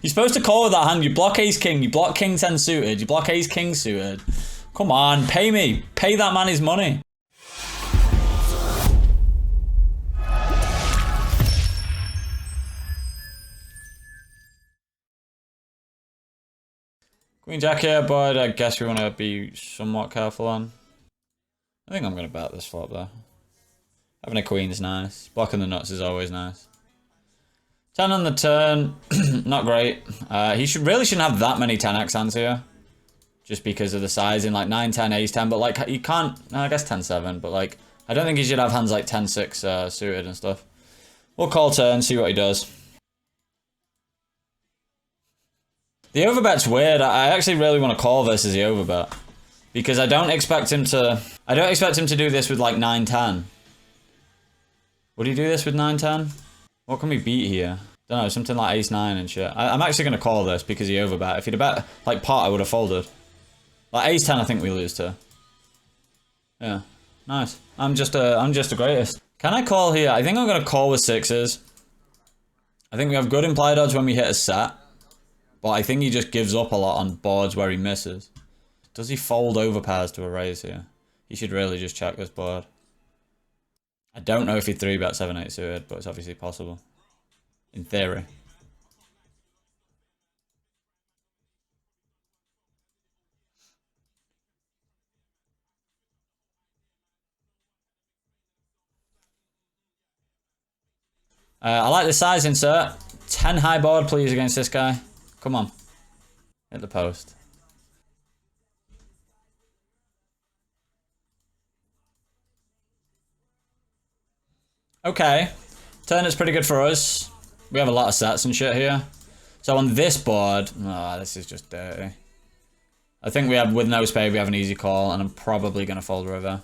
You're supposed to call with that hand. You block ace king, you block king 10 suited, you block ace king suited. Come on, pay me. Pay that man his money. Queen jack here, but I guess we want to be somewhat careful on. I think I'm going to bet this flop though. Having a queen is nice. Blocking the nuts is always nice. 10 on the turn, not great. He really shouldn't have that many 10x hands here. Just because of the sizing, like 9, 10, ace 10, but like you can't, I guess 10, 7, but like I don't think he should have hands like 10, 6 suited and stuff. We'll call turn, see what he does. The overbet's weird. I actually really want to call versus the overbet. Because I don't expect him to do this with like 9, 10. Would he do this with 9, 10? What can we beat here? Don't know, something like ace 9 and shit. I'm actually going to call this because he overbet. If he'd have bet like pot, I would have folded. Like ace 10, I think we lose to. Yeah, nice. I'm just the greatest. Can I call here? I think I'm going to call with 6s. I think we have good implied odds when we hit a set. But I think he just gives up a lot on boards where he misses. Does he fold overpairs to a raise here? He should really just check this board. I don't know if he 3-bet 7-8 suited, but it's obviously possible. In theory. I like the size insert. 10 high board, please, against this guy. Come on. Hit the post. Okay. Turn is pretty good for us. We have a lot of sets and shit here. So on this board, this is just dirty. I think we have, with no spade, we have an easy call, and I'm probably going to fold river.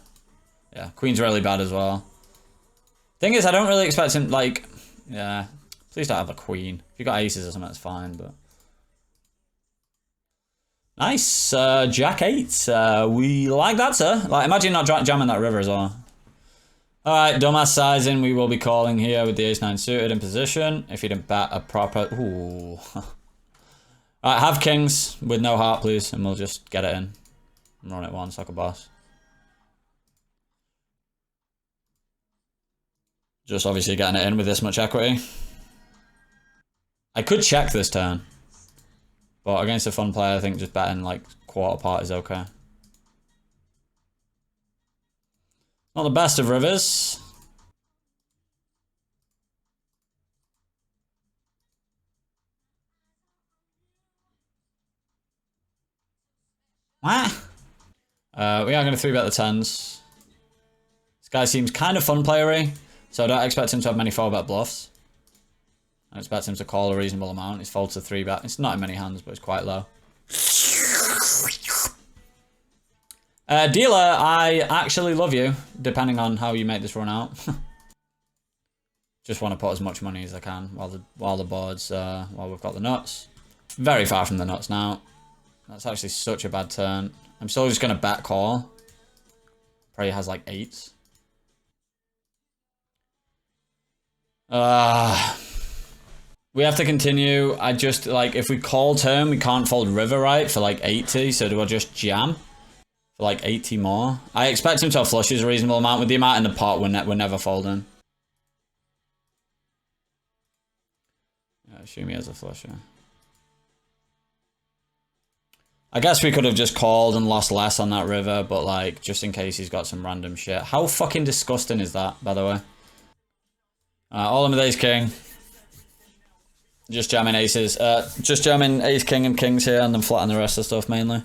Yeah, queen's really bad as well. Thing is, I don't really expect him, like, yeah. Please don't have a queen. If you got aces or something, that's fine, but. Nice, jack 8. We like that, sir. Like, imagine not jamming that river as well. Alright, dumbass sizing. We will be calling here with the ace 9 suited in position. If you didn't bat a proper... Ooh. Alright, have kings with no heart, please, and we'll just get it in. And run it once like a boss. Just obviously getting it in with this much equity. I could check this turn. But against a fun player, I think just betting like quarter part is okay. Not the best of rivers. What? We are going to 3-bet the 10s. This guy seems kind of fun playery, so I don't expect him to have many 4-bet bluffs. I expect him to call a reasonable amount. His fold to 3-bet. It's not in many hands, but it's quite low. Dealer, I actually love you, depending on how you make this run out. Just want to put as much money as I can while the board's while we've got the nuts. Very far from the nuts now. That's actually such a bad turn. I'm still just gonna bet call. Probably has like 8s. We have to continue. I just, like, if we call turn, we can't fold river, right, for like 80, so do I just jam? For like 80 more? I expect him to have flushes a reasonable amount. With the amount in the pot, we're never folding. Yeah, assume he has a flusher. I guess we could have just called and lost less on that river, but like, just in case he's got some random shit. How fucking disgusting is that, by the way? All in with ace king. Just jamming aces. Just jamming ace king and kings here, and then flatten the rest of the stuff mainly.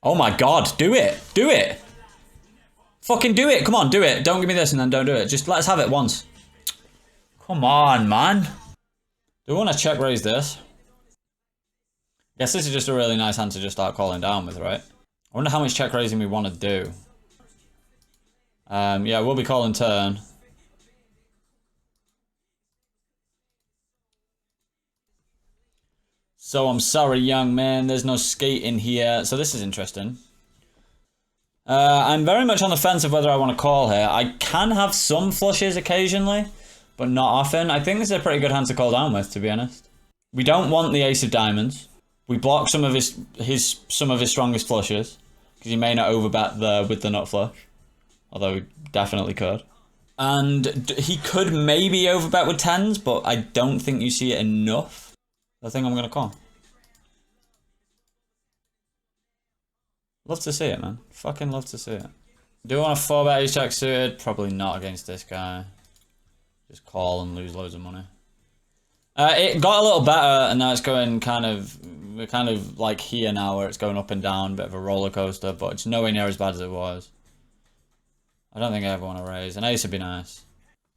Oh my god, do it! Do it! Fucking do it! Come on, do it! Don't give me this and then don't do it. Just let's have it once. Come on, man. Do we want to check raise this? Guess this is just a really nice hand to just start calling down with, right? I wonder how much check raising we want to do. Yeah, we'll be calling turn. So I'm sorry, young man. There's no skating here. So this is interesting. I'm very much on the fence of whether I want to call here. I can have some flushes occasionally, but not often. I think this is a pretty good hand to call down with, to be honest. We don't want the ace of diamonds. We block some of his strongest flushes, because he may not overbet with the nut flush, although he definitely could. And he could maybe overbet with tens, but I don't think you see it enough. I think I'm gonna call. Love to see it, man. Fucking love to see it. Do I want a 4-bet ace jack suited? Probably not against this guy. Just call and lose loads of money. It got a little better, and now it's going we're kind of like here now, where it's going up and down, bit of a roller coaster, but it's nowhere near as bad as it was. I don't think I ever want to raise. An ace would be nice.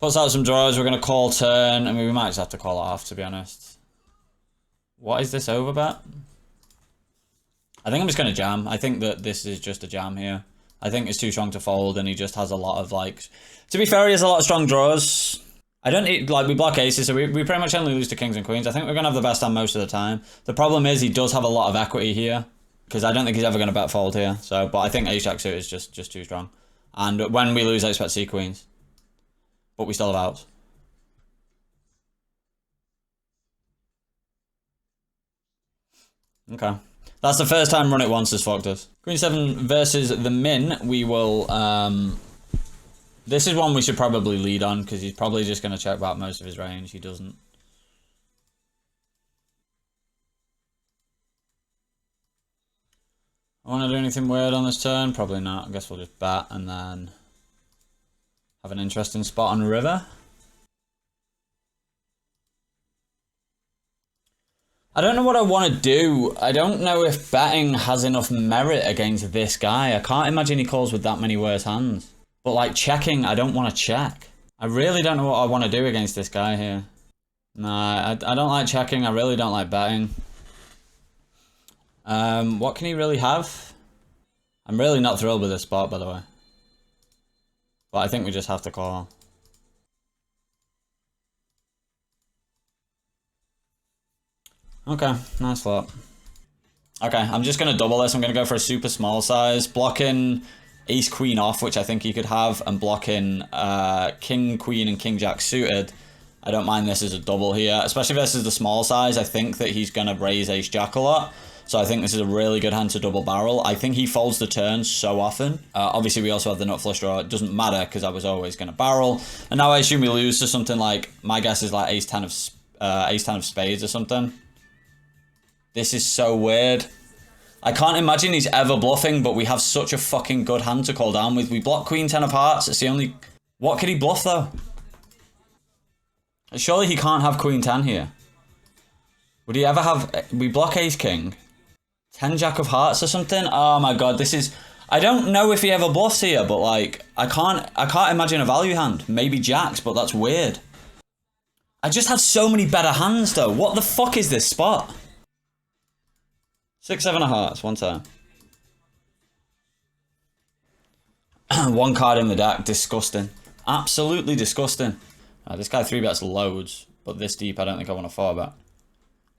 Puts out some draws. We're going to call turn. I mean, we might just have to call it off, to be honest. What is this overbet? I think I'm just going to jam. I think that this is just a jam here. I think it's too strong to fold, and he just has a lot of, like... To be fair, he has a lot of strong draws. I don't need... Like, we block aces, so we pretty much only lose to kings and queens. I think we're going to have the best hand most of the time. The problem is he does have a lot of equity here, because I don't think he's ever going to bet fold here. So, but I think ace-jack suit is just too strong. And when we lose, I expect c-queens. But we still have outs. Okay. That's the first time run it once has fucked us. Queen 7 versus the min. We will... This is one we should probably lead on, because he's probably just going to check back most of his range. He doesn't. I want to do anything weird on this turn? Probably not. I guess we'll just bat and then have an interesting spot on river. I don't know what I want to do. I don't know if betting has enough merit against this guy. I can't imagine he calls with that many worse hands. But like checking, I don't want to check. I really don't know what I want to do against this guy here. Nah, I don't like checking. I really don't like betting. What can he really have? I'm really not thrilled with this spot, by the way. But I think we just have to call. Okay, nice flop. Okay, I'm just going to double this. I'm going to go for a super small size. Blocking ace queen off, which I think he could have, and blocking king queen and king jack suited. I don't mind this as a double here, especially if this is the small size. I think that he's going to raise ace jack a lot. So I think this is a really good hand to double barrel. I think he folds the turn so often. Obviously, we also have the nut flush draw. It doesn't matter because I was always going to barrel. And now I assume we lose to something like, my guess is like ace 10 of spades or something. This is so weird. I can't imagine he's ever bluffing, but we have such a fucking good hand to call down with. We block queen 10 of hearts. It's the only... What could he bluff, though? Surely he can't have queen 10 here. Would he ever have... We block ace king. 10 jack of hearts or something? Oh my god, this is... I don't know if he ever bluffs here, but like... I can't imagine a value hand. Maybe jacks, but that's weird. I just have so many better hands, though. What the fuck is this spot? 6, 7 of hearts, one time. One card in the deck, disgusting. Absolutely disgusting. This guy 3-bets loads, but this deep I don't think I want to 4-bet.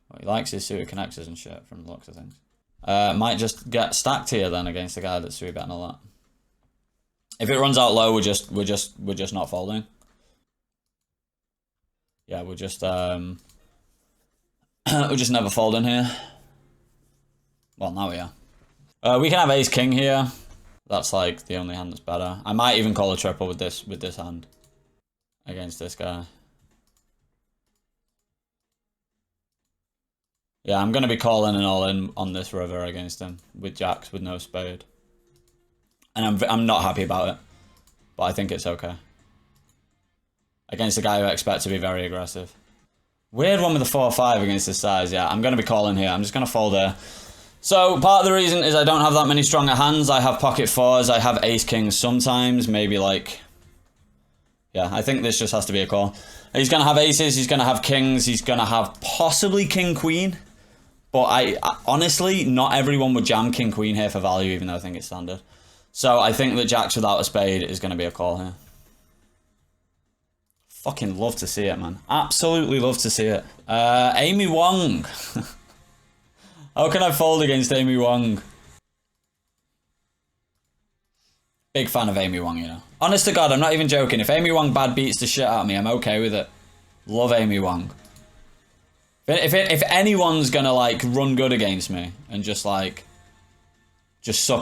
Well, he likes his suited connectors and shit from the looks of things. Might just get stacked here then against the guy that's 3-betting a lot. If it runs out low, we're just not folding. Yeah, we're just never folding here. Well, now we are. We can have ace king here. That's like the only hand that's better. I might even call a triple with this hand against this guy. Yeah, I'm gonna be calling an all in on this river against him with jacks with no spade, and I'm not happy about it, but I think it's okay against a guy who I expect to be very aggressive. Weird one with a 4-5 against this size. Yeah, I'm gonna be calling here. I'm just gonna fold there. So part of the reason is I don't have that many stronger hands. I have pocket fours. I have ace kings sometimes. Maybe like... Yeah, I think this just has to be a call. He's going to have aces. He's going to have kings. He's going to have possibly king queen. But I honestly, not everyone would jam king queen here for value, even though I think it's standard. So I think that jacks without a spade is going to be a call here. Fucking love to see it, man. Absolutely love to see it. Amy Wong. How can I fold against Amy Wong? Big fan of Amy Wong, you know. Honest to God, I'm not even joking. If Amy Wong bad beats the shit out of me, I'm okay with it. Love Amy Wong. If anyone's gonna like run good against me and just suck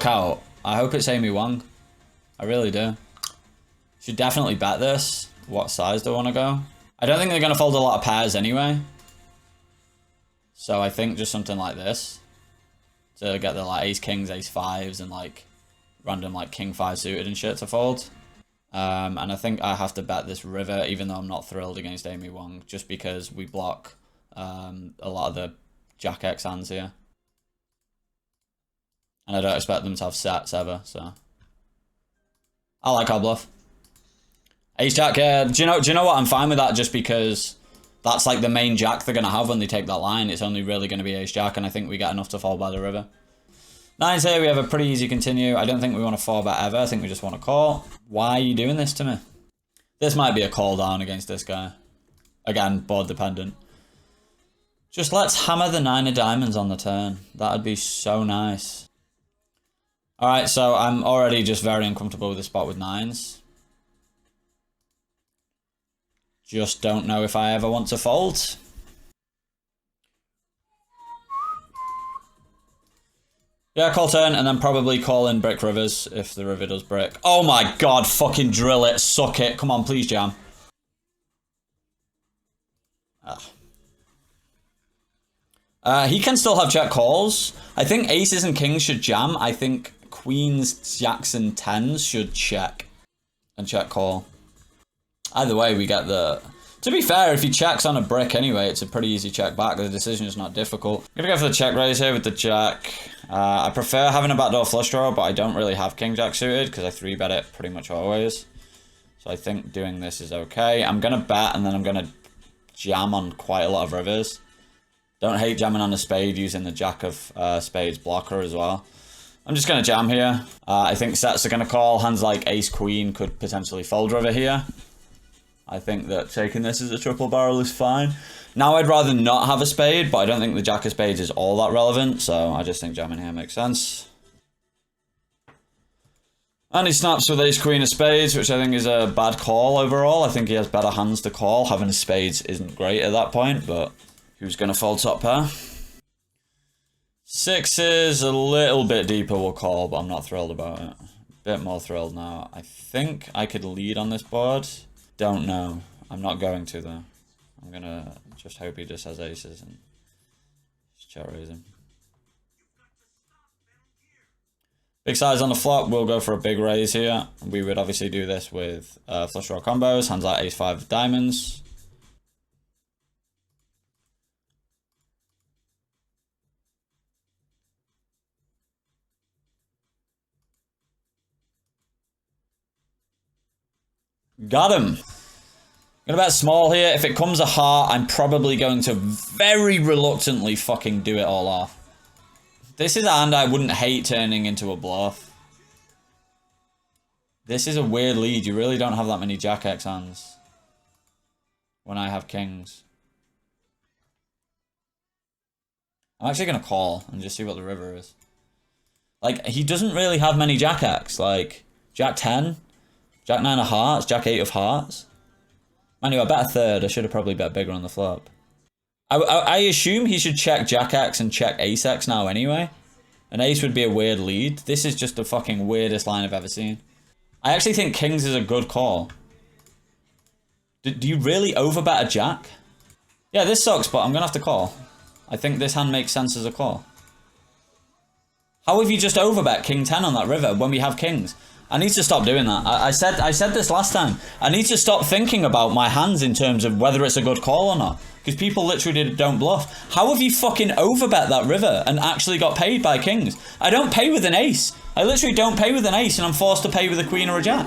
out, I hope it's Amy Wong. I really do. Should definitely bet this. What size do I want to go? I don't think they're gonna fold a lot of pairs anyway. So I think just something like this to get the like ace kings, ace fives, and like random like king five suited and shit to fold. And I think I have to bet this river, even though I'm not thrilled against Amy Wong, just because we block a lot of the Jack X hands here. And I don't expect them to have sets ever, so. I like our bluff. Ace Jack, yeah. Do you know what? I'm fine with that just because that's like the main Jack they're going to have when they take that line. It's only really going to be Ace Jack, and I think we get enough to fold by the river. Nines here, we have a pretty easy continue. I don't think we want to 4-bet ever. I think we just want to call. Why are you doing this to me? This might be a call down against this guy. Again, board dependent. Just let's hammer the 9 of diamonds on the turn. That'd be so nice. Alright, so I'm already just very uncomfortable with the spot with 9s. Just don't know if I ever want to fold. Yeah, call turn, and then probably call in brick rivers if the river does brick. Oh my god, fucking drill it, suck it. Come on, please jam. He can still have check calls. I think aces and kings should jam. I think queens, jacks, and tens should check. And check call. Either way, we get the... To be fair, if he checks on a brick anyway, it's a pretty easy check back. The decision is not difficult. I'm gonna go for the check raise here with the jack. I prefer having a backdoor flush draw, but I don't really have king jack suited because I 3-bet it pretty much always. So I think doing this is okay. I'm gonna bet and then I'm gonna jam on quite a lot of rivers. Don't hate jamming on a spade using the jack of spades blocker as well. I'm just gonna jam here. I think sets are gonna call. Hands like ace queen could potentially fold river here. I think that taking this as a triple barrel is fine. Now I'd rather not have a spade, but I don't think the jack of spades is all that relevant, so I just think jamming here makes sense. And he snaps with ace queen of spades, which I think is a bad call overall. I think he has better hands to call. Having a spades isn't great at that point, but who's going to fold top pair? Sixes, a little bit deeper will call, but I'm not thrilled about it. A bit more thrilled now. I think I could lead on this board. Don't know. I'm not going to though. I'm gonna just hope he just has aces and just check raise him. Big size on the flop. We'll go for a big raise here. We would obviously do this with flush draw combos. Hands like ace 5 of diamonds. Got him. I'm gonna bet small here. If it comes a heart, I'm probably going to very reluctantly fucking do it all off. This is a hand I wouldn't hate turning into a bluff. This is a weird lead. You really don't have that many Jack X hands when I have kings. I'm actually gonna call and just see what the river is. Like, he doesn't really have many Jack X. Like, Jack 10, Jack 9 of hearts, Jack 8 of hearts. Anyway, I bet a third. I should have probably bet bigger on the flop. I assume he should check Jack X and check Ace X now anyway. An ace would be a weird lead. This is just the fucking weirdest line I've ever seen. I actually think kings is a good call. Do you really overbet a jack? Yeah, this sucks, but I'm gonna have to call. I think this hand makes sense as a call. How have you just overbet king 10 on that river when we have kings? I need to stop doing that. I said this last time. I need to stop thinking about my hands in terms of whether it's a good call or not. Because people literally don't bluff. How have you fucking overbet that river and actually got paid by kings? I don't pay with an ace. I literally don't pay with an ace and I'm forced to pay with a queen or a jack.